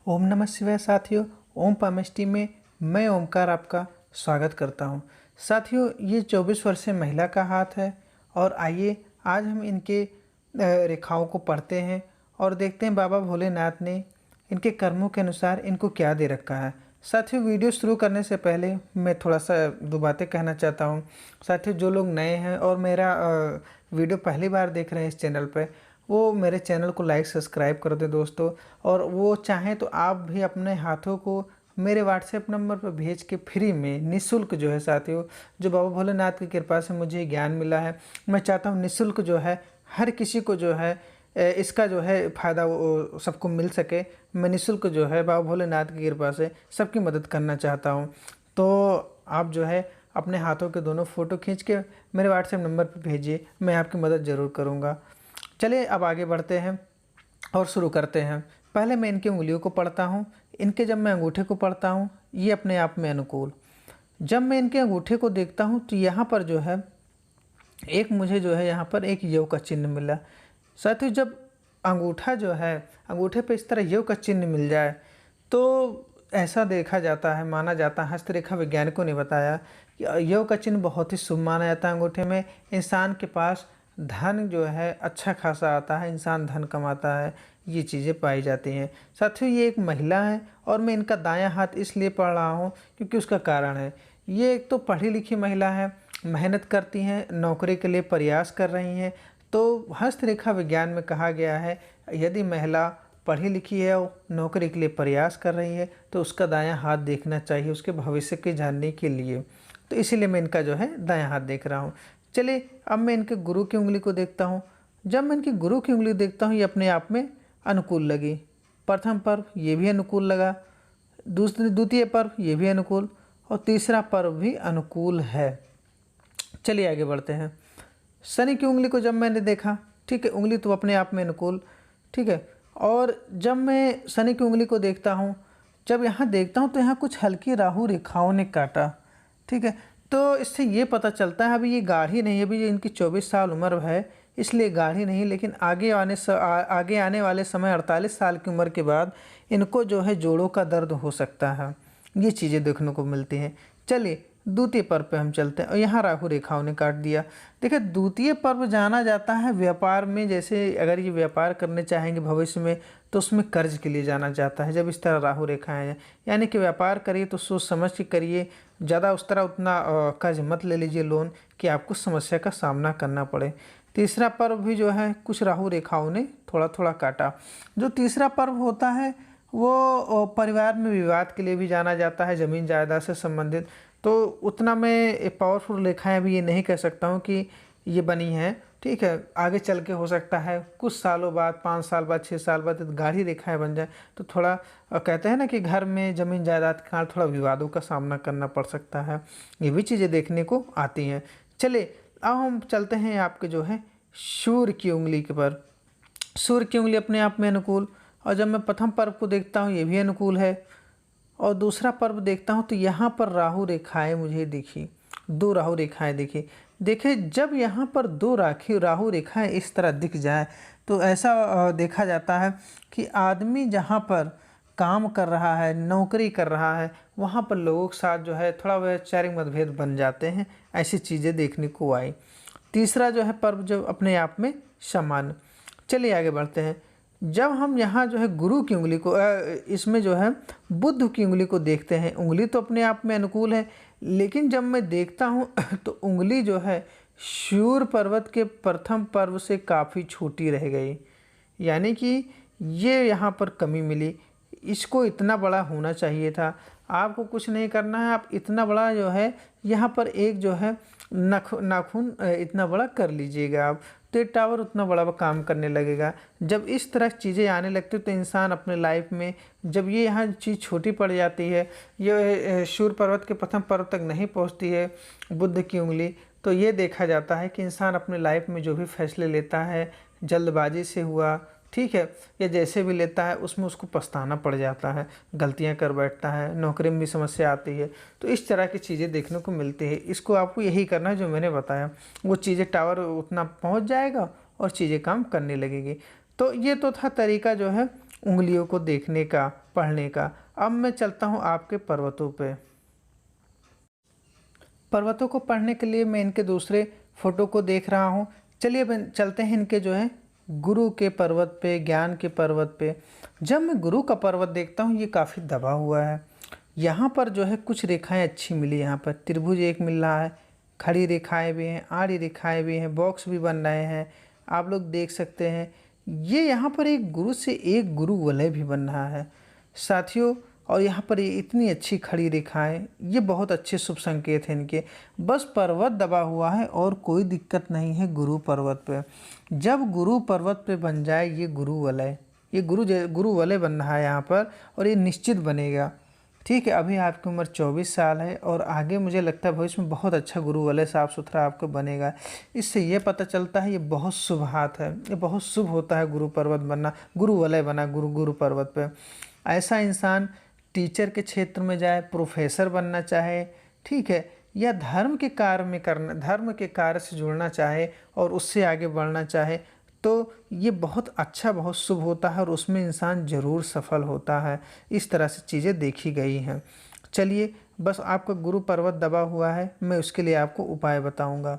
ओम नमः शिवाय साथियों। ओम पामेस्टी में मैं ओमकार आपका स्वागत करता हूं। साथियों, ये 24 वर्षीय महिला का हाथ है और आइए आज हम इनके रेखाओं को पढ़ते हैं और देखते हैं बाबा भोलेनाथ ने इनके कर्मों के अनुसार इनको क्या दे रखा है। साथियों, वीडियो शुरू करने से पहले मैं थोड़ा सा दो बातें कहना चाहता हूं। साथियों, जो लोग नए हैं और मेरा वीडियो पहली बार देख रहे हैं इस चैनल पर, वो मेरे चैनल को लाइक सब्सक्राइब कर दे दोस्तों। और वो चाहें तो आप भी अपने हाथों को मेरे व्हाट्सएप नंबर पर भेज के फ्री में निःशुल्क जो है साथियों, जो बाबा भोलेनाथ की कृपा से मुझे ज्ञान मिला है, मैं चाहता हूँ निःशुल्क जो है हर किसी को जो है इसका जो है फ़ायदा वो सबको मिल सके। मैं निःशुल्क जो है बाबा भोलेनाथ की कृपा से सबकी मदद करना चाहता हूँ। तो आप जो है अपने हाथों के दोनों फ़ोटो खींच के मेरे व्हाट्सएप नंबर पर भेजिए, मैं आपकी मदद ज़रूर करूँगा। चलिए अब आगे बढ़ते हैं और शुरू करते हैं। पहले मैं इनकी उंगलियों को पढ़ता हूँ। इनके जब मैं अंगूठे को पढ़ता हूँ, ये अपने आप में अनुकूल। जब मैं इनके अंगूठे को देखता हूँ तो यहाँ पर जो है एक मुझे जो है यहाँ पर एक योग का चिन्ह मिला। साथियों, जब अंगूठा जो है अंगूठे पे इस तरह योग का चिन्ह मिल जाए तो ऐसा देखा जाता है, माना जाता है, हस्तरेखा वैज्ञानिकों ने बताया कि योग का चिन्ह बहुत ही शुभ माना जाता है। अंगूठे में इंसान के पास धन जो है अच्छा खासा आता है, इंसान धन कमाता है, ये चीज़ें पाई जाती हैं। साथियों, ये एक महिला है और मैं इनका दायां हाथ इसलिए पढ़ रहा हूँ क्योंकि उसका कारण है। ये एक तो पढ़ी लिखी महिला है, मेहनत करती हैं, नौकरी के लिए प्रयास कर रही हैं। तो हस्तरेखा विज्ञान में कहा गया है यदि महिला पढ़ी लिखी है और नौकरी के लिए प्रयास कर रही है तो उसका दायां हाथ देखना चाहिए उसके भविष्य के जानने के लिए। तो इसीलिए मैं इनका जो है दायां हाथ देख रहा हूँ। चलिए अब मैं इनके गुरु की उंगली को देखता हूँ। जब मैं इनकी गुरु की उंगली देखता हूँ, ये अपने आप में अनुकूल लगी। प्रथम पर्व ये भी अनुकूल लगा, द्वितीय पर्व ये भी अनुकूल और तीसरा पर्व भी अनुकूल है। चलिए आगे बढ़ते हैं। शनि की उंगली को जब मैंने देखा, ठीक है, उंगली तो अपने आप में अनुकूल, ठीक है। और जब मैं शनि की उंगली को देखता हूँ, जब यहाँ देखता हूँ तो यहाँ कुछ हल्की राहु रेखाओं ने काटा, ठीक है। तो इससे ये पता चलता है अभी ये गाढ़ी नहीं है, अभी ये इनकी 24 साल उम्र है इसलिए गाढ़ी नहीं, लेकिन आगे आने वाले समय 48 साल की उम्र के बाद इनको जो है जोड़ों का दर्द हो सकता है। ये चीज़ें देखने को मिलती हैं। चलिए द्वितीय पर्व पे हम चलते हैं और यहाँ राहु रेखाओं ने काट दिया। देखिए, द्वितीय पर्व जाना जाता है व्यापार में, जैसे अगर ये व्यापार करने चाहेंगे भविष्य में तो उसमें कर्ज के लिए जाना जाता है। जब इस तरह राहु रेखाएं हैं, यानी कि व्यापार करिए तो सोच समझ के करिए, ज़्यादा उस तरह उतना कर्ज मत ले लीजिए लोन कि आपको समस्या का सामना करना पड़े। तीसरा पर्व भी जो है कुछ राहु रेखाओं ने थोड़ा थोड़ा काटा। जो तीसरा पर्व होता है वो परिवार में विवाद के लिए भी जाना जाता है, ज़मीन जायदाद से संबंधित। तो उतना मैं पावरफुल रेखाएं भी ये नहीं कह सकता हूँ कि ये बनी हैं, ठीक है। आगे चल के हो सकता है कुछ सालों बाद, 5 साल बाद, 6 साल बाद गाढ़ी रेखाएं बन जाए तो थोड़ा कहते हैं ना कि घर में ज़मीन जायदाद के कारण थोड़ा विवादों का सामना करना पड़ सकता है। ये भी चीज़ें देखने को आती हैं। चलिए अब हम चलते हैं आपके जो है सूर्य की उंगली के पर। सूर्य की उंगली अपने आप में अनुकूल, और जब मैं प्रथम पर्व को देखता हूँ ये भी अनुकूल है, और दूसरा पर्व देखता हूँ तो यहाँ पर राहु रेखाएं मुझे दिखी, 2 राहु रेखाएं दिखी। देखिए, जब यहाँ पर 2 राहु रेखाएं इस तरह दिख जाए तो ऐसा देखा जाता है कि आदमी जहाँ पर काम कर रहा है, नौकरी कर रहा है, वहाँ पर लोगों के साथ जो है थोड़ा वैचारिक मतभेद बन जाते हैं। ऐसी चीज़ें देखने को आई। तीसरा जो है पर्व जो अपने आप में सामान्य। चलिए आगे बढ़ते हैं। जब हम यहाँ जो है गुरु की उंगली को इसमें जो है बुध की उंगली को देखते हैं, उंगली तो अपने आप में अनुकूल है, लेकिन जब मैं देखता हूँ तो उंगली जो है सूर्य पर्वत के प्रथम पर्व से काफ़ी छोटी रह गई, यानी कि ये यहाँ पर कमी मिली। इसको इतना बड़ा होना चाहिए था। आपको कुछ नहीं करना है, आप इतना बड़ा जो है यहाँ पर एक जो है नाखून इतना बड़ा कर लीजिएगा आप, तो ये टावर उतना बड़ा काम करने लगेगा। जब इस तरह चीज़ें आने लगती तो इंसान अपने लाइफ में, जब ये यहाँ चीज़ छोटी पड़ जाती है, ये सूर्य पर्वत के प्रथम पर्व तक नहीं पहुँचती है बुध की उंगली, तो ये देखा जाता है कि इंसान अपने लाइफ में जो भी फैसले लेता है जल्दबाजी से हुआ, ठीक है, या जैसे भी लेता है उसमें उसको पछताना पड़ जाता है, गलतियां कर बैठता है, नौकरी में भी समस्या आती है। तो इस तरह की चीज़ें देखने को मिलती है। इसको आपको यही करना है जो मैंने बताया, वो चीज़ें टावर उतना पहुंच जाएगा और चीज़ें काम करने लगेगी। तो ये तो था तरीका जो है उंगलियों को देखने का, पढ़ने का। अब मैं चलता हूँ आपके पर्वतों पे। पर्वतों को पढ़ने के लिए मैं इनके दूसरे फोटो को देख रहा हूँ। चलिए चलते हैं इनके जो है गुरु के पर्वत पे, ज्ञान के पर्वत पे। जब मैं गुरु का पर्वत देखता हूँ ये काफ़ी दबा हुआ है। यहाँ पर जो है कुछ रेखाएं अच्छी मिली, यहाँ पर त्रिभुज एक मिल रहा है, खड़ी रेखाएं भी हैं, आड़ी रेखाएं भी हैं, बॉक्स भी बन रहे हैं, आप लोग देख सकते हैं। ये यहाँ पर एक गुरु से एक गुरु वलय भी बन रहा है साथियों। और यहाँ पर ये इतनी अच्छी खड़ी रेखाएं, ये बहुत अच्छे शुभ संकेत हैं इनके। बस पर्वत दबा हुआ है और कोई दिक्कत नहीं है गुरु पर्वत पे। जब गुरु पर्वत पे बन जाए ये गुरु वलय, ये गुरु वलय बन रहा है यहाँ पर, और ये निश्चित बनेगा। ठीक है, अभी आपकी उम्र 24 साल है और आगे मुझे लगता है भविष्य में बहुत अच्छा गुरु वलय साफ सुथरा आपको बनेगा। इससे ये पता चलता है ये बहुत शुभ हाथ है, ये बहुत शुभ होता है गुरु पर्वत बनना, गुरु वलय बना गुरु पर्वत पे। ऐसा इंसान टीचर के क्षेत्र में जाए, प्रोफेसर बनना चाहे, ठीक है, या धर्म के कार्य से जुड़ना चाहे और उससे आगे बढ़ना चाहे, तो ये बहुत अच्छा, बहुत शुभ होता है और उसमें इंसान ज़रूर सफल होता है। इस तरह से चीज़ें देखी गई हैं। चलिए, बस आपका गुरु पर्वत दबा हुआ है, मैं उसके लिए आपको उपाय बताऊंगा।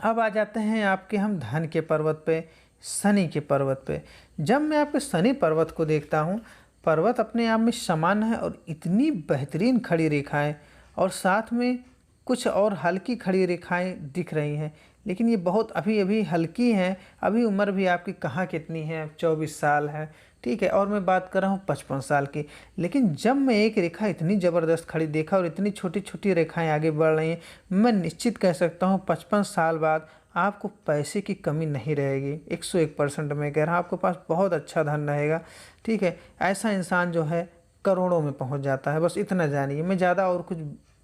अब आ जाते हैं आपके हम धन के पर्वत पे, शनि के पर्वत पे। जब मैं आपके शनि पर्वत को देखता हूँ, पर्वत अपने आप में समान है और इतनी बेहतरीन खड़ी रेखाएं और साथ में कुछ और हल्की खड़ी रेखाएं दिख रही हैं, लेकिन ये बहुत अभी अभी हल्की हैं। अभी उम्र भी आपकी कहाँ कितनी है, 24 साल है, ठीक है, और मैं बात कर रहा हूँ 55 साल की। लेकिन जब मैं एक रेखा इतनी ज़बरदस्त खड़ी देखा और इतनी छोटी छोटी रेखाएं आगे बढ़ रही हैं, मैं निश्चित कह सकता हूँ 55 साल बाद आपको पैसे की कमी नहीं रहेगी। 101% मैं कह रहा हूँ, आपके पास बहुत अच्छा धन रहेगा। ठीक है, ऐसा इंसान जो है करोड़ों में पहुँच जाता है। बस इतना जानिए, मैं ज़्यादा और कुछ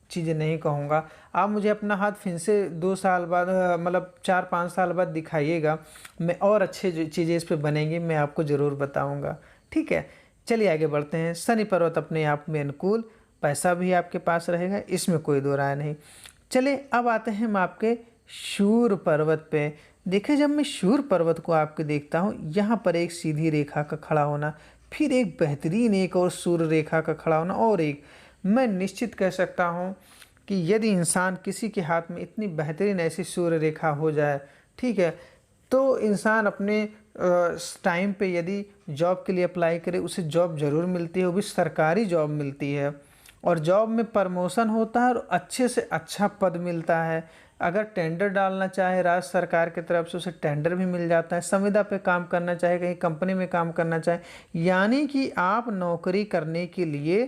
चीज़ें नहीं कहूँगा। आप मुझे अपना हाथ फिर से 2 साल बाद, मतलब 4-5 साल बाद दिखाइएगा, मैं और अच्छे जो चीज़ें इस पे बनेंगी मैं आपको ज़रूर बताऊँगा। ठीक है, चलिए आगे बढ़ते हैं। शनि पर्वत अपने आप में अनुकूल, पैसा भी आपके पास रहेगा, इसमें कोई दो राय नहीं। चलिए अब आते हैं हम आपके शूर पर्वत पे। देखिए, जब मैं शूर पर्वत को आपके देखता हूँ, यहाँ पर एक सीधी रेखा का खड़ा होना, फिर एक बेहतरीन एक और सूर्य रेखा का खड़ा होना, और एक, मैं निश्चित कह सकता हूँ कि यदि इंसान किसी के हाथ में इतनी बेहतरीन ऐसी सूर्य रेखा हो जाए, ठीक है, तो इंसान अपने टाइम पे यदि जॉब के लिए अप्लाई करे, उसे जॉब ज़रूर मिलती है, वो भी सरकारी जॉब मिलती है, और जॉब में प्रमोशन होता है और अच्छे से अच्छा पद मिलता है। अगर टेंडर डालना चाहे राज्य सरकार की तरफ से, उसे टेंडर भी मिल जाता है। संविदा पे काम करना चाहे, कहीं कंपनी में काम करना चाहे, यानी कि आप नौकरी करने के लिए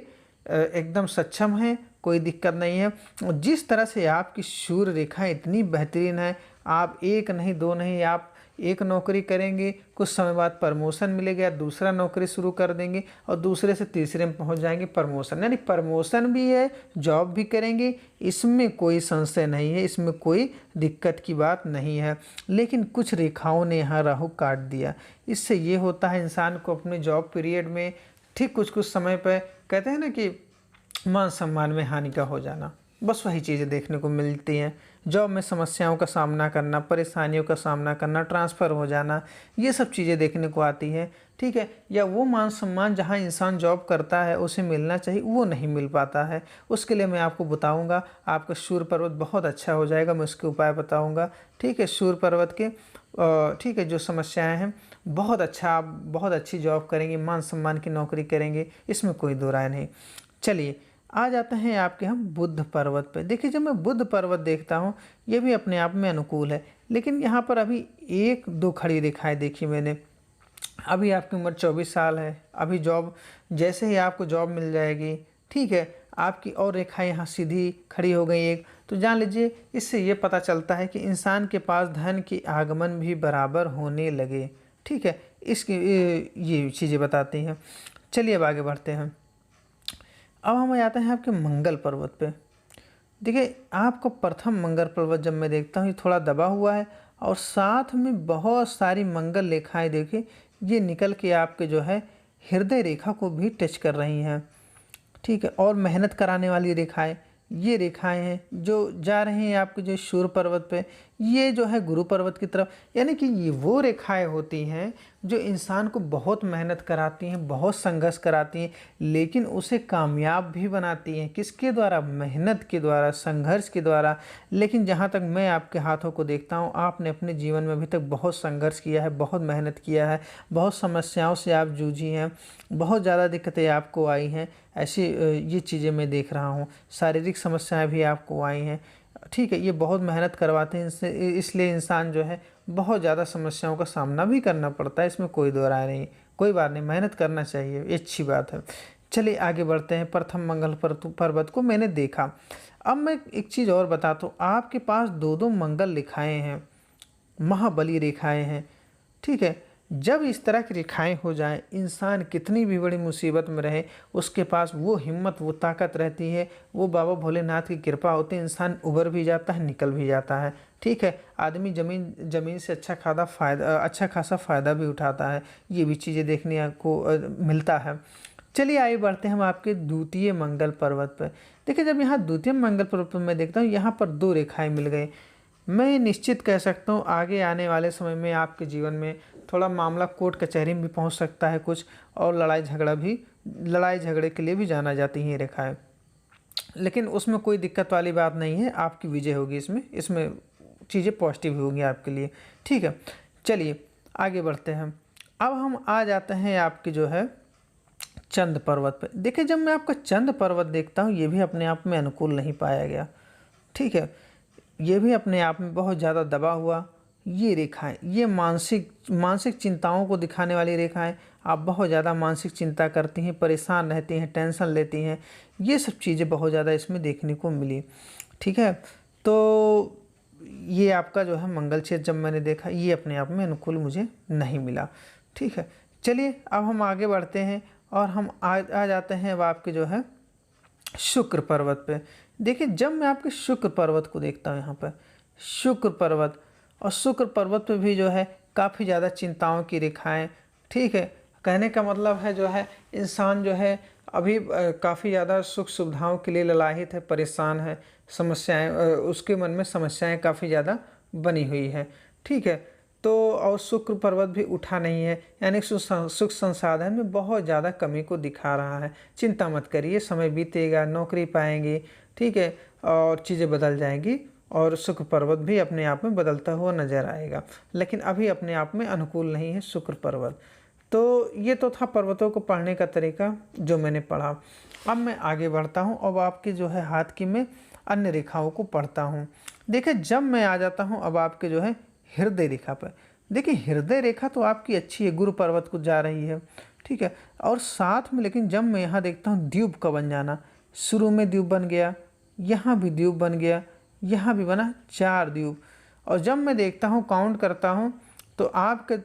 एकदम सक्षम हैं, कोई दिक्कत नहीं है। जिस तरह से आपकी सूर्य रेखा इतनी बेहतरीन है, आप एक नहीं दो नहीं, आप एक नौकरी करेंगे, कुछ समय बाद प्रमोशन मिलेगा, दूसरा नौकरी शुरू कर देंगे और दूसरे से तीसरे में पहुंच जाएंगे, प्रमोशन, यानी प्रमोशन भी है, जॉब भी करेंगे, इसमें कोई संशय नहीं है, इसमें कोई दिक्कत की बात नहीं है। लेकिन कुछ रेखाओं ने यहाँ राहु काट दिया। इससे ये होता है इंसान को अपने जॉब पीरियड में ठीक कुछ समय पर, कहते हैं ना कि मान सम्मान में हानि का हो जाना, बस वही चीज़ें देखने को मिलती हैं। जॉब में समस्याओं का सामना करना, परेशानियों का सामना करना, ट्रांसफ़र हो जाना, ये सब चीज़ें देखने को आती हैं। ठीक है, या वो मान सम्मान जहाँ इंसान जॉब करता है उसे मिलना चाहिए, वो नहीं मिल पाता है। उसके लिए मैं आपको बताऊंगा, आपका सूर्य पर्वत बहुत अच्छा हो जाएगा, मैं उसके उपाय बताऊंगा। ठीक है, सूर्य पर्वत के ठीक है जो समस्याएं हैं, बहुत अच्छा, आप बहुत अच्छी जॉब करेंगे, मान सम्मान की नौकरी करेंगे, इसमें कोई दो राय नहीं। चलिए आ जाते हैं आपके हम बुध पर्वत पे। देखिए, जब मैं बुध पर्वत देखता हूँ, ये भी अपने आप में अनुकूल है, लेकिन यहाँ पर अभी 1-2 खड़ी रेखाएं देखी मैंने। अभी आपकी उम्र 24 साल है, अभी जॉब, जैसे ही आपको जॉब मिल जाएगी, ठीक है, आपकी और रेखाएं यहाँ सीधी खड़ी हो गई एक, तो जान लीजिए इससे ये पता चलता है कि इंसान के पास धन की आगमन भी बराबर होने लगे। ठीक है, इसकी ये चीज़ें बताती हैं। चलिए अब आगे बढ़ते हैं। अब हम आते हैं आपके मंगल पर्वत पे। देखिए, आपका प्रथम मंगल पर्वत जब मैं देखता हूँ, ये थोड़ा दबा हुआ है और साथ में बहुत सारी मंगल रेखाएं, देखिए ये निकल के आपके जो है हृदय रेखा को भी टच कर रही हैं। ठीक है, और मेहनत कराने वाली रेखाएं, ये रेखाएं हैं जो जा रही हैं आपके जो सूर्य पर्वत पे। ये जो है गुरु पर्वत की तरफ, यानी कि ये वो रेखाएं होती हैं जो इंसान को बहुत मेहनत कराती हैं, बहुत संघर्ष कराती हैं, लेकिन उसे कामयाब भी बनाती हैं। किसके द्वारा? मेहनत के द्वारा, संघर्ष के द्वारा। लेकिन जहाँ तक मैं आपके हाथों को देखता हूँ, आपने अपने जीवन में अभी तक बहुत संघर्ष किया है, बहुत मेहनत किया है, बहुत समस्याओं से आप जूझी हैं, बहुत ज़्यादा दिक्कतें आपको आई हैं। ऐसी ये चीज़ें मैं देख रहा हूँ। शारीरिक समस्याएं भी आपको आई हैं। ठीक है, ये बहुत मेहनत करवाते हैं, इसलिए इंसान जो है बहुत ज़्यादा समस्याओं का सामना भी करना पड़ता है, इसमें कोई दो राय नहीं। कोई बात नहीं, मेहनत करना चाहिए, ये अच्छी बात है। चलिए आगे बढ़ते हैं। प्रथम मंगल पर्वत को मैंने देखा। अब मैं एक चीज़ और बताता हूँ, आपके पास दो दो मंगल रेखाएँ हैं, महाबली रेखाएँ हैं। ठीक है, जब इस तरह की रेखाएं हो जाएं, इंसान कितनी भी बड़ी मुसीबत में रहे, उसके पास वो हिम्मत, वो ताकत रहती है, वो बाबा भोलेनाथ की कृपा होती है, इंसान उबर भी जाता है, निकल भी जाता है। ठीक है, आदमी ज़मीन से अच्छा खासा फ़ायदा भी उठाता है। ये भी चीज़ें देखने को मिलता है। चलिए आगे बढ़ते हैं हम आपके द्वितीय मंगल पर्वत पर। देखिए, जब यहाँ द्वितीय मंगल पर्वत पर मैं देखता हूँ, यहाँ पर दो रेखाएँ मिल गई। मैं निश्चित कह सकता हूँ आगे आने वाले समय में आपके जीवन में थोड़ा मामला कोर्ट कचहरी में भी पहुँच सकता है कुछ, और लड़ाई झगड़े के लिए भी जाना जाती हैं रेखाएं। लेकिन उसमें कोई दिक्कत वाली बात नहीं है, आपकी विजय होगी। इसमें चीज़ें पॉजिटिव होंगी आपके लिए। ठीक है, चलिए आगे बढ़ते हैं। अब हम आ जाते हैं आपके जो है चंद पर्वत पे। देखिए, जब मैं आपका चंद पर्वत देखता हूँ, ये भी अपने आप में अनुकूल नहीं पाया गया। ठीक है, ये भी अपने आप में बहुत ज़्यादा दबा हुआ। ये रेखाएं, ये मानसिक चिंताओं को दिखाने वाली रेखाएं। आप बहुत ज़्यादा मानसिक चिंता करती हैं, परेशान रहती हैं, टेंशन लेती हैं। ये सब चीज़ें बहुत ज़्यादा इसमें देखने को मिली। ठीक है, तो ये आपका जो है मंगल क्षेत्र जब मैंने देखा, ये अपने आप में अनुकूल मुझे नहीं मिला। ठीक है, चलिए अब हम आगे बढ़ते हैं और हम आ जाते हैं अब आपके जो है शुक्र पर्वत पे। देखिए, जब मैं आपके शुक्र पर्वत को देखता हूँ, यहाँ पर शुक्र पर्वत, और शुक्र पर्वत पे भी जो है काफ़ी ज़्यादा चिंताओं की रेखाएं। ठीक है, कहने का मतलब है जो है इंसान जो है अभी काफ़ी ज़्यादा सुख सुविधाओं के लिए ललाहित है, परेशान है, समस्याएं, उसके मन में समस्याएं काफ़ी ज़्यादा बनी हुई है। ठीक है, तो और शुक्र पर्वत भी उठा नहीं है, यानी सुख संसाधन में बहुत ज़्यादा कमी को दिखा रहा है। चिंता मत करिए, समय बीतेगा, नौकरी पाएंगे। ठीक है, और चीज़ें बदल जाएंगी, और शुक्र पर्वत भी अपने आप में बदलता हुआ नजर आएगा। लेकिन अभी अपने आप में अनुकूल नहीं है शुक्र पर्वत। तो ये तो था पर्वतों को पढ़ने का तरीका जो मैंने पढ़ा। अब मैं आगे बढ़ता हूँ, अब आपके जो है हाथ की मैं अन्य रेखाओं को पढ़ता हूँ। देखिए, जब मैं आ जाता हूँ अब आपके जो है हृदय रेखा पर। देखिए, हृदय रेखा तो आपकी अच्छी है, गुरु पर्वत को जा रही है। ठीक है, और साथ में लेकिन जब मैं यहाँ देखता हूँ द्वीप का बन जाना, शुरू में द्वीप बन गया, यहाँ भी द्वीप बन गया, यहाँ भी बना 4 द्वीप। और जब मैं देखता हूँ, काउंट करता हूँ, तो आपके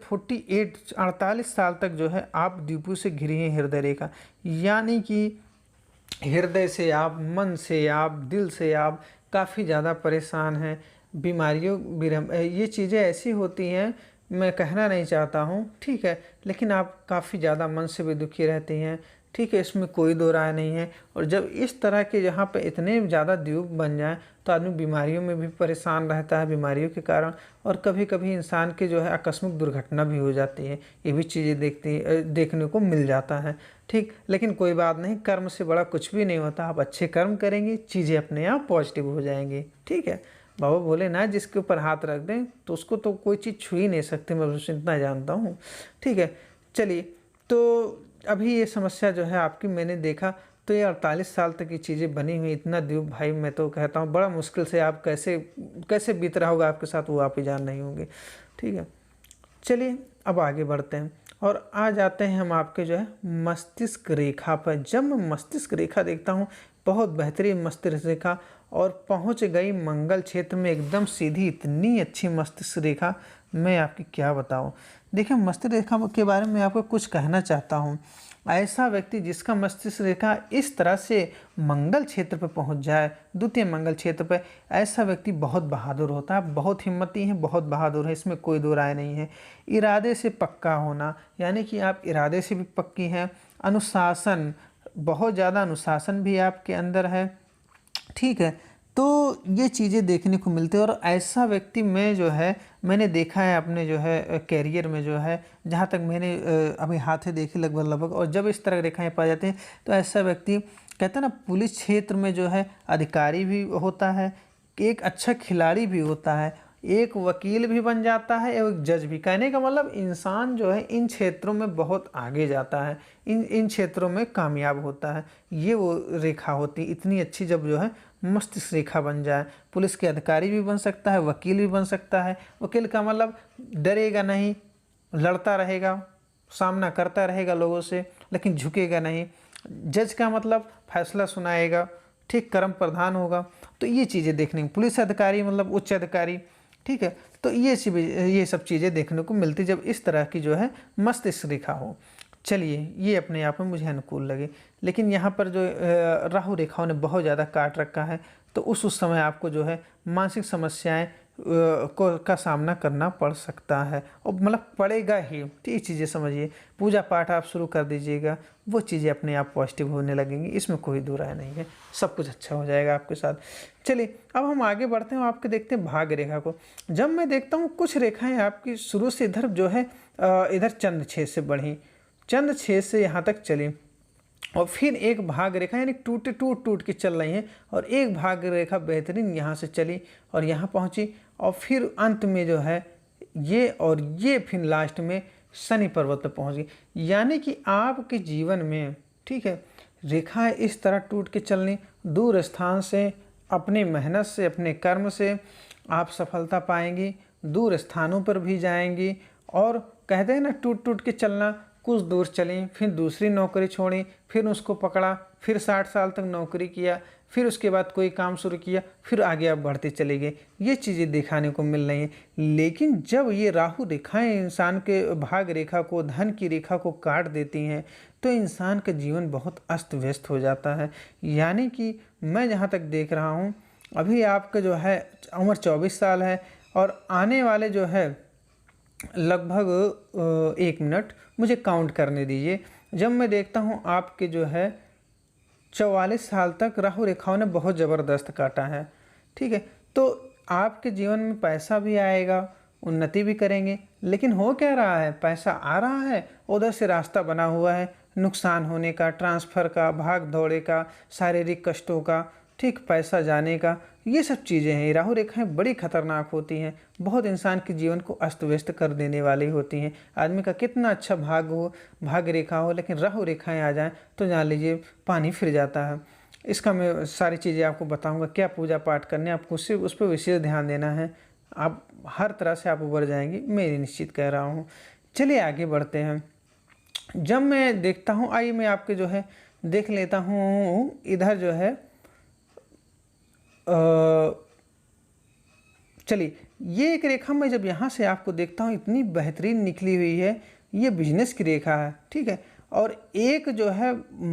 48 साल तक जो है आप द्वीपों से घिरी हैं हृदय रेखा। यानी कि हृदय से आप, मन से आप, दिल से आप काफ़ी ज़्यादा परेशान हैं। बीमारियों ये चीज़ें ऐसी होती हैं, मैं कहना नहीं चाहता हूँ। ठीक है, लेकिन आप काफ़ी ज़्यादा मन से भी दुखी रहती हैं। ठीक है, इसमें कोई दो राय नहीं है। और जब इस तरह के यहाँ पे इतने ज़्यादा द्वीप बन जाएं, तो आदमी बीमारियों में भी परेशान रहता है, बीमारियों के कारण। और कभी कभी इंसान के जो है आकस्मिक दुर्घटना भी हो जाती है। ये भी चीज़ें देखने को मिल जाता है। ठीक, लेकिन कोई बात नहीं, कर्म से बड़ा कुछ भी नहीं होता। आप अच्छे कर्म करेंगे, चीज़ें अपने आप पॉजिटिव हो जाएंगी। ठीक है, बाबा बोले ना, जिसके ऊपर हाथ रख दें तो उसको तो कोई चीज़ छू ही नहीं सकती, मैं बस इतना जानता हूँ। ठीक है, चलिए, तो अभी ये समस्या जो है आपकी मैंने देखा, तो ये 48 साल तक ये चीज़ें बनी हुई, इतना द्वीप, भाई मैं तो कहता हूँ बड़ा मुश्किल से आप कैसे बीत रहा होगा आपके साथ, वो आप ही जान नहीं होंगे। ठीक है, चलिए अब आगे बढ़ते हैं और आ जाते हैं हम आपके जो है मस्तिष्क रेखा पर। जब मैं मस्तिष्क रेखा देखता हूँ, बहुत बेहतरीन मस्तिष्क रेखा, और पहुँच गई मंगल क्षेत्र में एकदम सीधी, इतनी अच्छी मस्तिष्क रेखा, मैं आपकी क्या बताऊँ। देखिए, मस्तिष्क रेखा के बारे में आपको कुछ कहना चाहता हूँ। ऐसा व्यक्ति जिसका मस्तिष्क रेखा इस तरह से मंगल क्षेत्र पर पहुंच जाए, द्वितीय मंगल क्षेत्र पर, ऐसा व्यक्ति बहुत बहादुर होता है, बहुत हिम्मती है, बहुत बहादुर है, इसमें कोई दो राय नहीं है। इरादे से पक्का होना, यानी कि आप इरादे से भी पक्की हैं। अनुशासन, बहुत ज़्यादा अनुशासन भी आपके अंदर है। ठीक है, तो ये चीज़ें देखने को मिलती है और ऐसा व्यक्ति मैं जो है मैंने देखा है अपने जो है कैरियर में जो है, जहाँ तक मैंने अभी हाथ देखे लगभग और जब इस तरह रेखाएं पाई जाती हैं तो ऐसा व्यक्ति कहते हैं ना पुलिस क्षेत्र में जो है अधिकारी भी होता है, एक अच्छा खिलाड़ी भी होता है, एक वकील भी बन जाता है, एक जज भी। कहने का मतलब इंसान जो है इन क्षेत्रों में बहुत आगे जाता है, इन क्षेत्रों में कामयाब होता है। ये वो रेखा होती इतनी अच्छी, जब जो है मस्तिष्क रेखा बन जाए। पुलिस के अधिकारी भी बन सकता है, वकील भी बन सकता है। वकील का मतलब डरेगा नहीं, लड़ता रहेगा, सामना करता रहेगा लोगों से, लेकिन झुकेगा नहीं। जज का मतलब फैसला सुनाएगा, ठीक, कर्म प्रधान होगा। तो ये चीज़ें देखने को, पुलिस अधिकारी मतलब उच्च अधिकारी, ठीक है। तो ये सब चीज़ें देखने को मिलती जब इस तरह की जो है मस्तिष्क रेखा हो। चलिए, ये अपने आप में मुझे अनुकूल लगे। लेकिन यहाँ पर जो राहु रेखाओं ने बहुत ज़्यादा काट रखा है, तो उस समय आपको जो है मानसिक समस्याएं का सामना करना पड़ सकता है, और मतलब पड़ेगा ही। तो ये चीज़ें समझिए। पूजा पाठ आप शुरू कर दीजिएगा, वो चीज़ें अपने आप पॉजिटिव होने लगेंगी, इसमें कोई दो राय नहीं है। सब कुछ अच्छा हो जाएगा आपके साथ। चलिए, अब हम आगे बढ़ते हैं, आपके देखते हैं भाग्य रेखा को। जब मैं देखता हूँ कुछ रेखाएं आपकी शुरू से इधर जो है इधर चंद्र छेद से बढ़ी, चंद्र छेद से यहाँ तक चली, और फिर एक भाग रेखा यानी टूट के चल रही हैं, और एक भाग रेखा बेहतरीन यहाँ से चली और यहाँ पहुँची, और फिर अंत में जो है ये और ये फिर लास्ट में शनि पर्वत पर पहुँच गई। यानी कि आपके जीवन में, ठीक है, रेखाएं इस तरह टूट के चलनी, दूर स्थान से, अपनी मेहनत से, अपने कर्म से आप सफलता पाएंगी, दूर स्थानों पर भी जाएंगी। और कहते हैं ना टूट के चलना, कुछ दूर चलें, फिर दूसरी नौकरी छोड़ी, फिर उसको पकड़ा, फिर 60 साल तक नौकरी किया, फिर उसके बाद कोई काम शुरू किया, फिर आगे आप बढ़ते चले गए। ये चीज़ें दिखाने को मिल रही हैं। लेकिन जब ये राहु रेखाएं इंसान के भाग रेखा को, धन की रेखा को काट देती हैं, तो इंसान का जीवन बहुत अस्त व्यस्त हो जाता है। यानी कि मैं जहाँ तक देख रहा हूँ, अभी आपका जो है उम्र 24 साल है, और आने वाले जो है लगभग 1 मिनट मुझे काउंट करने दीजिए, जब मैं देखता हूँ आपके जो है 44 साल तक राहु रेखाओं ने बहुत ज़बरदस्त काटा है, ठीक है। तो आपके जीवन में पैसा भी आएगा, उन्नति भी करेंगे। लेकिन हो क्या रहा है, पैसा आ रहा है, उधर से रास्ता बना हुआ है नुकसान होने का, ट्रांसफ़र का, भाग दौड़े का, शारीरिक कष्टों का, ठीक, पैसा जाने का। ये सब चीज़ें हैं। राहु रेखाएं बड़ी खतरनाक होती हैं, बहुत इंसान के जीवन को अस्त व्यस्त कर देने वाली होती हैं। आदमी का कितना अच्छा भाग रेखा हो, लेकिन राहु रेखाएं आ जाएं तो जान लीजिए पानी फिर जाता है। इसका मैं सारी चीज़ें आपको बताऊंगा, क्या पूजा पाठ करने, आपको सिर्फ उस पर विशेष ध्यान देना है, आप हर तरह से आप उबर जाएंगे, मैं निश्चित कह रहा हूँ। चलिए आगे बढ़ते हैं। जब मैं देखता हूँ, आइए मैं आपके जो है देख लेता हूँ, इधर जो है चलिए, ये एक रेखा मैं जब यहाँ से आपको देखता हूँ इतनी बेहतरीन निकली हुई है, ये बिजनेस की रेखा है, ठीक है। और एक जो है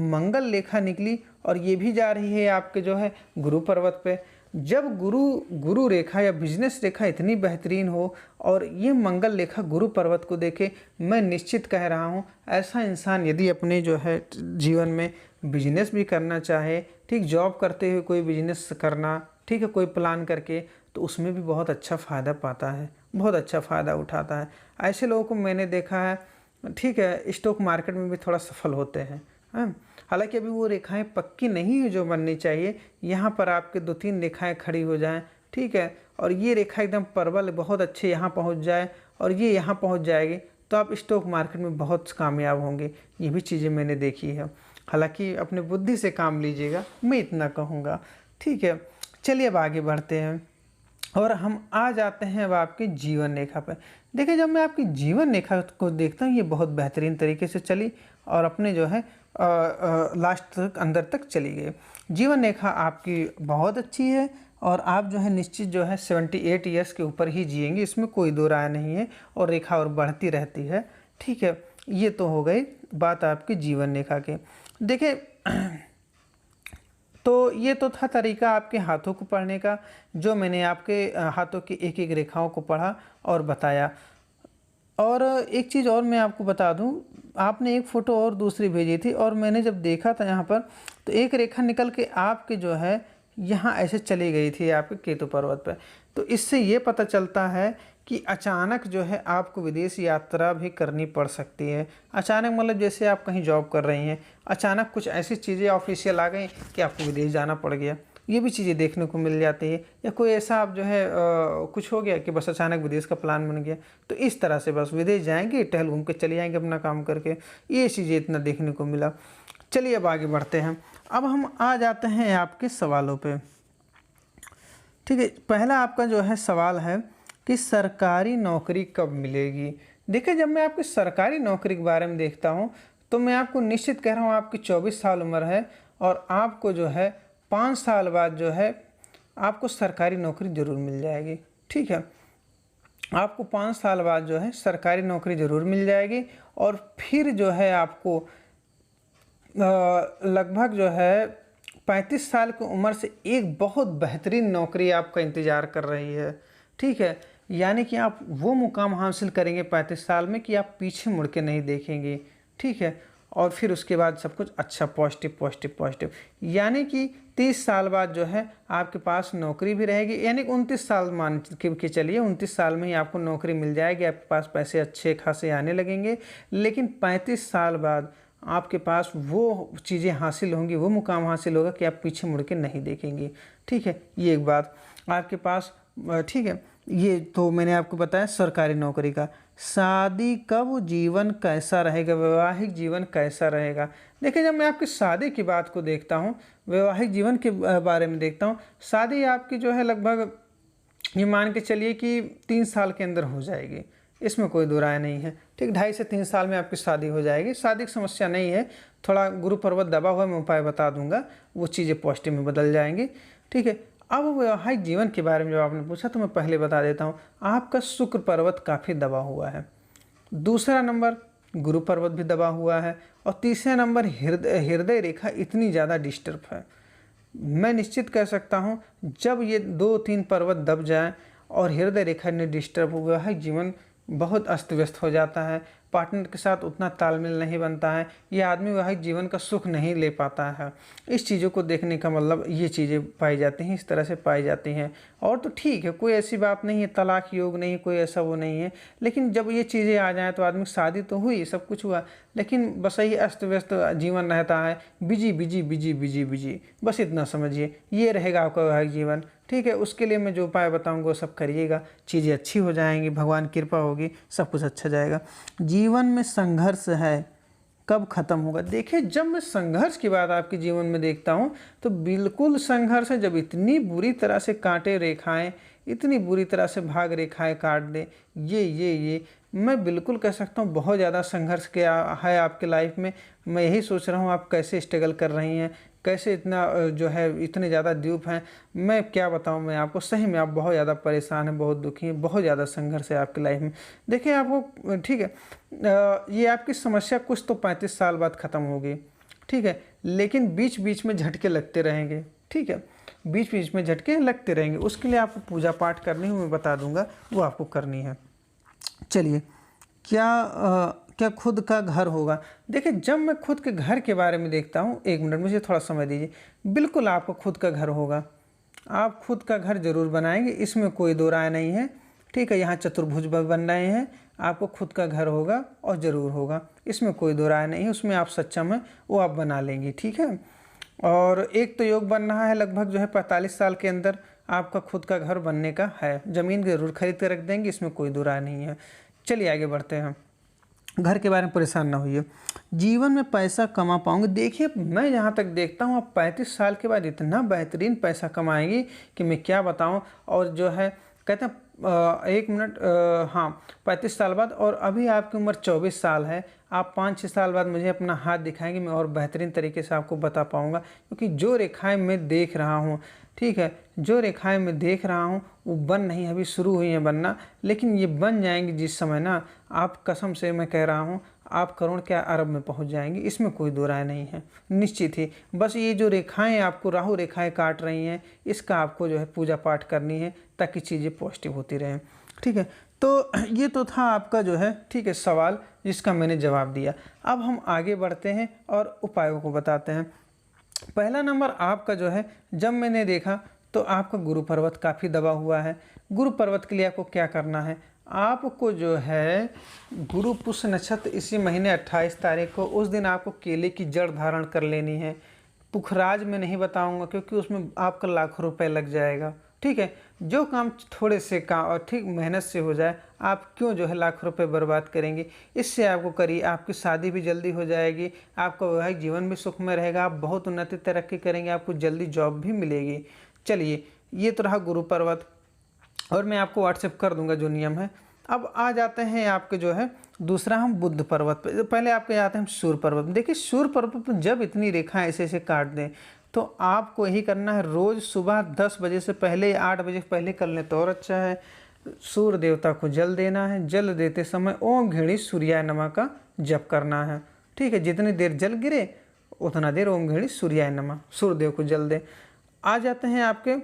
मंगल रेखा निकली, और ये भी जा रही है आपके जो है गुरु पर्वत पे। जब गुरु रेखा या बिजनेस रेखा इतनी बेहतरीन हो, और ये मंगल रेखा गुरु पर्वत को देखे, मैं निश्चित कह रहा हूँ ऐसा इंसान यदि अपने जो है जीवन में बिजनेस भी करना चाहे, ठीक, जॉब करते हुए कोई बिजनेस करना, ठीक है, कोई प्लान करके, तो उसमें भी बहुत अच्छा फ़ायदा पाता है, बहुत अच्छा फ़ायदा उठाता है। ऐसे लोगों को मैंने देखा है, ठीक है, स्टॉक मार्केट में भी थोड़ा सफल होते हैं। हालांकि अभी वो रेखाएं पक्की नहीं है जो बननी चाहिए। यहाँ पर आपके 2-3 रेखाएं खड़ी हो जाएं, ठीक है, और ये रेखा एकदम प्रबल बहुत अच्छे यहाँ पहुँच जाए, और ये यहाँ पहुँच जाएगी, तो आप स्टॉक मार्केट में बहुत कामयाब होंगे। ये भी चीज़ें मैंने देखी है। हालांकि अपने बुद्धि से काम लीजिएगा, मैं इतना कहूँगा, ठीक है। चलिए अब आगे बढ़ते हैं, और हम आ जाते हैं अब आपके जीवन रेखा पर। देखिए, जब मैं आपकी जीवन रेखा को देखता हूँ, ये बहुत बेहतरीन तरीके से चली, और अपने जो है लास्ट तक, अंदर तक चली गई। जीवन रेखा आपकी बहुत अच्छी है, और आप जो है निश्चित जो है 78 ईयर्स के ऊपर ही जिएंगे, इसमें कोई दो राय नहीं है, और रेखा और बढ़ती रहती है, ठीक है। ये तो हो गई बात आपकी जीवन रेखा के। देखिए, तो ये तो था तरीका आपके हाथों को पढ़ने का, जो मैंने आपके हाथों की एक एक रेखाओं को पढ़ा और बताया। और एक चीज़ और मैं आपको बता दूं, आपने एक फ़ोटो और दूसरी भेजी थी, और मैंने जब देखा था यहाँ पर, तो एक रेखा निकल के आपके जो है यहाँ ऐसे चली गई थी आपके केतु पर्वत पर। तो इससे ये पता चलता है कि अचानक जो है आपको विदेश यात्रा भी करनी पड़ सकती है। अचानक मतलब जैसे आप कहीं जॉब कर रही हैं, अचानक कुछ ऐसी चीज़ें ऑफिशियल आ गई कि आपको विदेश जाना पड़ गया, ये भी चीज़ें देखने को मिल जाती है। या कोई ऐसा आप जो है कुछ हो गया कि बस अचानक विदेश का प्लान बन गया, तो इस तरह से बस विदेश जाएंगे, टहल घूम के चले जाएंगे अपना काम करके, ये चीज़ें इतना देखने को मिला। चलिए अब आगे बढ़ते हैं। अब हम आ जाते हैं आपके सवालों पे। ठीक है, पहला आपका जो है सवाल है कि सरकारी नौकरी कब मिलेगी। देखिए, जब मैं आपकी सरकारी नौकरी के बारे में देखता हूँ तो मैं आपको निश्चित कह रहा हूँ, आपकी 24 साल उम्र है और आपको जो है 5 साल बाद जो है आपको सरकारी नौकरी ज़रूर मिल जाएगी। ठीक है, आपको 5 साल बाद जो है सरकारी नौकरी ज़रूर मिल जाएगी और फिर जो है आपको लगभग जो है 35 साल की उम्र से एक बहुत बेहतरीन नौकरी आपका इंतज़ार कर रही है। ठीक है, यानी कि आप वो मुकाम हासिल करेंगे 35 साल में कि आप पीछे मुड़ के नहीं देखेंगे। ठीक है, और फिर उसके बाद सब कुछ अच्छा पॉजिटिव पॉजिटिव पॉजिटिव, यानी कि 30 साल बाद जो है आपके पास नौकरी भी रहेगी। यानी कि 29 साल मान के चलिए, 29 साल में ही आपको नौकरी मिल जाएगी, आपके पास पैसे अच्छे खासे आने लगेंगे। लेकिन 35 साल बाद आपके पास वो चीज़ें हासिल होंगी, वो मुकाम हासिल होगा कि आप पीछे मुड़ के नहीं देखेंगे। ठीक है, ये एक बात आपके पास। ठीक है, ये तो मैंने आपको बताया सरकारी नौकरी का। शादी कब, जीवन कैसा रहेगा, वैवाहिक जीवन कैसा रहेगा। देखिए, जब मैं आपकी शादी की बात को देखता हूँ, वैवाहिक जीवन के बारे में देखता हूँ, शादी आपकी जो है लगभग ये मान के चलिए कि 3 साल के अंदर हो जाएगी, इसमें कोई दो राय नहीं है। ठीक, 2.5 से 3 साल में आपकी शादी हो जाएगी। शादी की समस्या नहीं है, थोड़ा गुरु पर्वत दबा हुआ, मैं उपाय बता दूंगा, वो चीज़ें पॉजिटिव में बदल जाएंगी। ठीक है, अब वैवाहिक जीवन के बारे में जब आपने पूछा तो मैं पहले बता देता हूँ, आपका शुक्र पर्वत काफ़ी दबा हुआ है, दूसरा नंबर गुरु पर्वत भी दबा हुआ है, और तीसरा नंबर हृदय रेखा इतनी ज़्यादा डिस्टर्ब है। मैं निश्चित कह सकता हूँ, जब ये 2-3 पर्वत दब जाए और हृदय रेखा ने डिस्टर्ब हुआ है, जीवन बहुत अस्त व्यस्त हो जाता है, पार्टनर के साथ उतना तालमेल नहीं बनता है, ये आदमी वैवाहिक जीवन का सुख नहीं ले पाता है। इस चीज़ों को देखने का मतलब ये चीज़ें पाई जाती हैं, इस तरह से पाई जाती हैं। और तो ठीक है, कोई ऐसी बात नहीं है, तलाक योग नहीं, कोई ऐसा वो नहीं है, लेकिन जब ये चीज़ें आ जाएँ तो आदमी शादी तो हुई, सब कुछ हुआ, लेकिन बस यही अस्त व्यस्त जीवन रहता है, busy busy busy busy busy, बस इतना समझिए, ये रहेगा आपका वैवाहिक जीवन। ठीक है, उसके लिए मैं जो उपाय बताऊंगा वो सब करिएगा, चीज़ें अच्छी हो जाएंगी, भगवान की कृपा होगी, सब कुछ अच्छा जाएगा। जीवन में संघर्ष है, कब खत्म होगा। देखिए, जब मैं संघर्ष की बात आपके जीवन में देखता हूँ तो बिल्कुल संघर्ष है। जब इतनी बुरी तरह से कांटे रेखाएं, इतनी बुरी तरह से भाग रेखाएं काट दे, ये मैं बिल्कुल कह सकता हूँ बहुत ज़्यादा संघर्ष किया है आपके लाइफ में। मैं यही सोच रहा हूँ आप कैसे स्ट्रगल कर रही हैं, कैसे इतना जो है इतने ज़्यादा द्वीप हैं, मैं क्या बताऊं मैं आपको। सही में आप बहुत ज़्यादा परेशान हैं, बहुत दुखी हैं, बहुत ज़्यादा संघर्ष है आपकी लाइफ में। देखिए आपको, ठीक है, ये आपकी समस्या कुछ तो 35 साल बाद ख़त्म होगी। ठीक है, लेकिन बीच बीच में झटके लगते रहेंगे। ठीक है, बीच बीच में झटके लगते रहेंगे, उसके लिए आपको पूजा पाठ करनी है, मैं बता दूंगा, वो आपको करनी है। चलिए, क्या खुद का घर होगा। देखिए, जब मैं खुद के घर के बारे में देखता हूँ, 1 मिनट मुझे थोड़ा समय दीजिए, बिल्कुल आपको खुद का घर होगा, आप खुद का घर जरूर बनाएंगे, इसमें कोई दो राय नहीं है। ठीक है, यहाँ चतुर्भुज बन रहे हैं, आपको खुद का घर होगा और ज़रूर होगा, इसमें कोई दो राय नहीं है, उसमें आप सक्षम हैं, वो आप बना लेंगी। ठीक है, और एक तो योग बन रहा है लगभग जो है 45 साल के अंदर आपका खुद का घर बनने का है, ज़मीन ज़रूर खरीद कर रख देंगे, इसमें कोई दो राय नहीं है। चलिए आगे बढ़ते हैं, घर के बारे में परेशान ना होइए। जीवन में पैसा कमा पाऊंगे। देखिए, मैं जहाँ तक देखता हूँ आप 35 साल के बाद इतना बेहतरीन पैसा कमाएंगी कि मैं क्या बताऊँ। और जो है कहते हैं 1 मिनट, हाँ, 35 साल बाद, और अभी आपकी उम्र 24 साल है, आप 5-6 साल बाद मुझे अपना हाथ दिखाएंगे, मैं और बेहतरीन तरीके से आपको बता पाऊँगा, क्योंकि जो रेखाएं मैं देख रहा हूँ, ठीक है, जो रेखाएं मैं देख रहा हूँ वो बन नहीं, अभी शुरू हुई हैं बनना, लेकिन ये बन जाएंगी जिस समय ना, आप कसम से मैं कह रहा हूँ, आप करोड़ क्या अरब में पहुँच जाएंगे, इसमें कोई दो राय नहीं है, निश्चित ही। बस ये जो रेखाएं आपको राहु रेखाएं काट रही हैं, इसका आपको जो है पूजा पाठ करनी है, ताकि चीज़ें पॉजिटिव होती रहें। ठीक है, तो ये तो था आपका जो है, ठीक है, सवाल जिसका मैंने जवाब दिया। अब हम आगे बढ़ते हैं और उपायों को बताते हैं। पहला नंबर आपका जो है, जब मैंने देखा तो आपका गुरु पर्वत काफ़ी दबा हुआ है। गुरु पर्वत के लिए आपको क्या करना है, आपको जो है गुरु पुष्य नक्षत्र इसी महीने 28 तारीख को, उस दिन आपको केले की जड़ धारण कर लेनी है। पुखराज में नहीं बताऊंगा क्योंकि उसमें आपका लाखों रुपए लग जाएगा, ठीक है। जो काम थोड़े से काम और ठीक मेहनत से हो जाए, आप क्यों जो है लाखों रुपए बर्बाद करेंगे। इससे आपको करिए, आपकी शादी भी जल्दी हो जाएगी, आपका वैवाहिक जीवन भी सुखमय रहेगा, आप बहुत उन्नति तरक्की करेंगे, आपको जल्दी जॉब भी मिलेगी। चलिए, ये तो रहा गुरु पर्वत, और मैं आपको व्हाट्सएप कर दूंगा जो नियम है। अब आ जाते हैं आपके जो है दूसरा, हम बुद्ध पर्वत पे। पहले आपके आते हैं सूर्य पर्वत। देखिए सूर्य पर्वत पर जब इतनी रेखाएं ऐसे ऐसे काट दें तो आपको यही करना है, रोज़ सुबह 10 बजे से पहले या 8 बजे से पहले कर लें तो और अच्छा है। सूर्य देवता को जल देना है, जल देते समय ओम घृणी सूर्याय नमः का जप करना है, ठीक है। जितनी देर जल गिरे उतना देर ओम घृणी सूर्याय नमः, सूर्यदेव को जल दें। आ जाते हैं आपके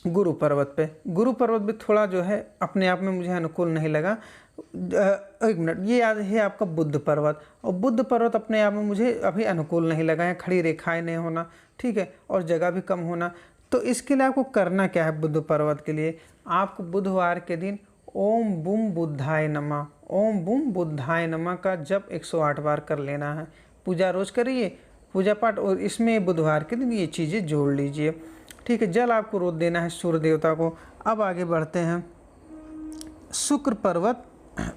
गुरु पर्वत पे। गुरु पर्वत भी थोड़ा जो है अपने आप में मुझे अनुकूल नहीं लगा। एक मिनट, ये याद है आपका बुद्ध पर्वत, और बुद्ध पर्वत अपने आप में मुझे अभी अनुकूल नहीं लगा है। खड़ी रेखाएं नहीं होना, ठीक है, और जगह भी कम होना। तो इसके लिए आपको करना क्या है, बुद्ध पर्वत के लिए आपको बुधवार के दिन ओम बुम बुद्धाय नमः, ओम बुम बुद्धाय नमः का जप 108 बार कर लेना है। पूजा रोज़ करिए, पूजा पाठ, और इसमें बुधवार के दिन ये चीज़ें जोड़ लीजिए, ठीक है। जल आपको रोज देना है सूर्य देवता को। अब आगे बढ़ते हैं, शुक्र पर्वत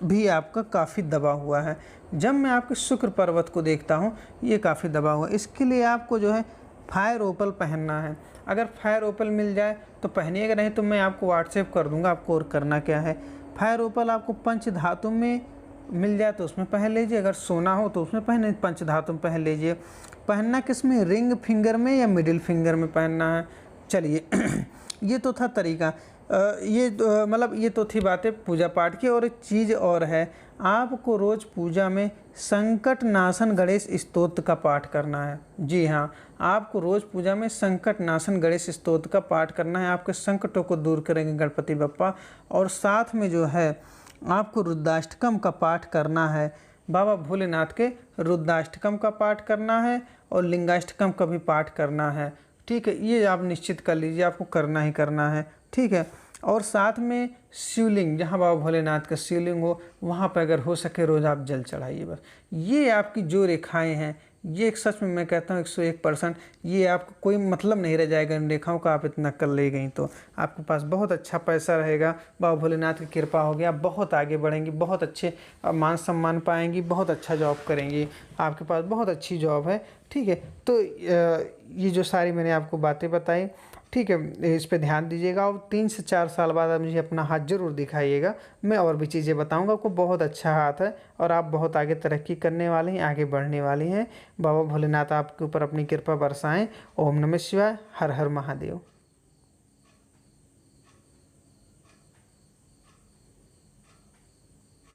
भी आपका काफ़ी दबा हुआ है। जब मैं आपके शुक्र पर्वत को देखता हूँ, ये काफ़ी दबा हुआ है। इसके लिए आपको जो है फायर ओपल पहनना है। अगर फायर ओपल मिल जाए तो पहनिएगा, नहीं तो मैं आपको व्हाट्सएप कर दूंगा आपको और करना क्या है। फायर ओपल आपको पंच धातु में मिल जाए तो उसमें पहन लीजिए, अगर सोना हो तो उसमें पहने, पंच धातु में पहन लीजिए। पहनना किस में, रिंग फिंगर में या मिडिल फिंगर में पहनना है। चलिए ये तो था तरीका, मतलब ये तो थी बातें पूजा पाठ की। और एक चीज़ और है, आपको रोज़ पूजा में संकट नाशन गणेश स्तोत्र का पाठ करना है। जी हाँ, आपको रोज़ पूजा में संकट नाशन गणेश स्तोत्र का पाठ करना है। आपके संकटों को दूर करेंगे गणपति बप्पा। और साथ में जो है आपको रुद्राष्टकम का पाठ करना है। बाबा भोलेनाथ के रुद्राष्टकम का पाठ करना है और लिंगाष्टकम का भी पाठ करना है, ठीक है। ये आप निश्चित कर लीजिए, आपको करना ही करना है, ठीक है। और साथ में शिवलिंग, जहाँ बाबा भोलेनाथ का शिवलिंग हो वहाँ पर अगर हो सके रोज़ आप जल चढ़ाइए। बस ये आपकी जो रेखाएं हैं, ये एक सच में मैं कहता हूँ 101%, ये आपको कोई मतलब नहीं रह जाएगा इन रेखाओं का। आप इतना कर ले गई तो आपके पास बहुत अच्छा पैसा रहेगा, बाबा भोलेनाथ की कृपा होगी, आप बहुत आगे बढ़ेंगी, बहुत अच्छे मान सम्मान पाएंगी, बहुत अच्छा जॉब करेंगी, आपके पास बहुत अच्छी जॉब है, ठीक है। तो ये जो सारी मैंने आपको बातें बताई, ठीक है, इस पे ध्यान दीजिएगा। और 3 से 4 साल बाद आप मुझे अपना हाथ ज़रूर दिखाइएगा, मैं और भी चीज़ें बताऊंगा। आपको बहुत अच्छा हाथ है और आप बहुत आगे तरक्की करने वाले हैं, आगे बढ़ने वाली हैं। बाबा भोलेनाथ आपके ऊपर अपनी कृपा बरसाएं। ओम नमः शिवाय, हर हर महादेव।